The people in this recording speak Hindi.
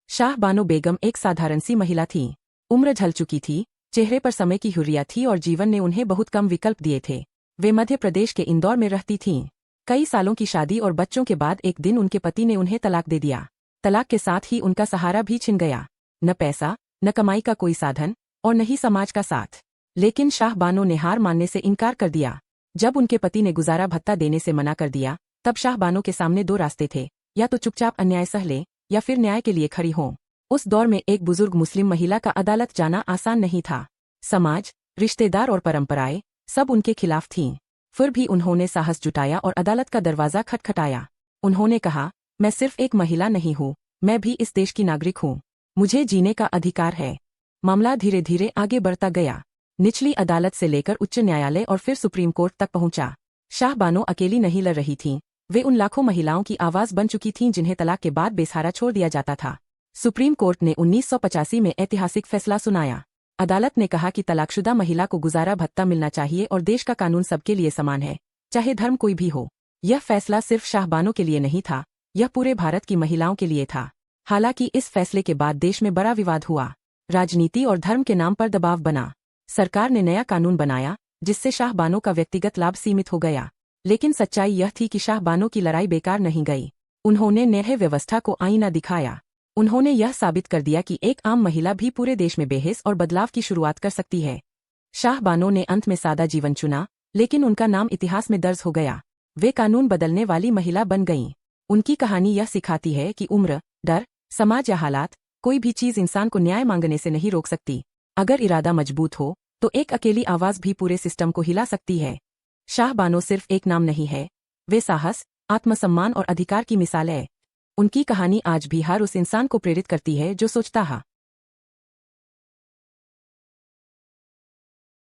शाह बानो बेगम एक साधारण सी महिला थी। उम्र ढल चुकी थी, चेहरे पर समय की हुर्रियत थी और जीवन ने उन्हें बहुत कम विकल्प दिए थे। वे मध्य प्रदेश के इंदौर में रहती थीं। कई सालों की शादी और बच्चों के बाद एक दिन उनके पति ने उन्हें तलाक दे दिया। तलाक के साथ ही उनका सहारा भी छिन गया। न पैसा, न कमाई का कोई साधन और न ही समाज का साथ। लेकिन शाह बानो ने हार मानने से इनकार कर दिया। जब उनके पति ने गुजारा भत्ता देने से मना कर दिया, तब शाह बानो के सामने दो रास्ते थे, या तो चुपचाप अन्याय सह ले या फिर न्याय के लिए खड़ी हों। उस दौर में एक बुजुर्ग मुस्लिम महिला का अदालत जाना आसान नहीं था। समाज, रिश्तेदार और परंपराएं सब उनके खिलाफ थीं। फिर भी उन्होंने साहस जुटाया और अदालत का दरवाजा खटखटाया। उन्होंने कहा, मैं सिर्फ एक महिला नहीं हूँ, मैं भी इस देश की नागरिक हूँ। मुझे जीने का अधिकार है। मामला धीरे धीरे आगे बढ़ता गया। निचली अदालत से लेकर उच्च न्यायालय और फिर सुप्रीम कोर्ट तक पहुंचा। शाह बानो अकेली नहीं लड़ रही थीं, वे उन लाखों महिलाओं की आवाज बन चुकी थीं जिन्हें तलाक के बाद बेसहारा छोड़ दिया जाता था। सुप्रीम कोर्ट ने 1985 में ऐतिहासिक फैसला सुनाया। अदालत ने कहा कि तलाकशुदा महिला को गुजारा भत्ता मिलना चाहिए और देश का कानून सबके लिए समान है, चाहे धर्म कोई भी हो। यह फैसला सिर्फ शाह बानो के लिए नहीं था, यह पूरे भारत की महिलाओं के लिए था। हालांकि इस फैसले के बाद देश में बड़ा विवाद हुआ। राजनीति और धर्म के नाम पर दबाव बना। सरकार ने नया कानून बनाया, जिससे शाह बानो का व्यक्तिगत लाभ सीमित हो गया। लेकिन सच्चाई यह थी कि शाह बानो की लड़ाई बेकार नहीं गई। उन्होंने न्याय व्यवस्था को आईना दिखाया। उन्होंने यह साबित कर दिया कि एक आम महिला भी पूरे देश में बेहिस और बदलाव की शुरुआत कर सकती है। शाह बानो ने अंत में सादा जीवन चुना, लेकिन उनका नाम इतिहास में दर्ज हो गया। वे कानून बदलने वाली महिला बन गईं। उनकी कहानी यह सिखाती है कि उम्र, डर, समाज या हालात, कोई भी चीज इंसान को न्याय मांगने से नहीं रोक सकती। अगर इरादा मजबूत हो, तो एक अकेली आवाज भी पूरे सिस्टम को हिला सकती है। शाह बानो सिर्फ एक नाम नहीं है, वे साहस, आत्मसम्मान और अधिकार की मिसाल है। उनकी कहानी आज भी हर उस इंसान को प्रेरित करती है जो सोचता है,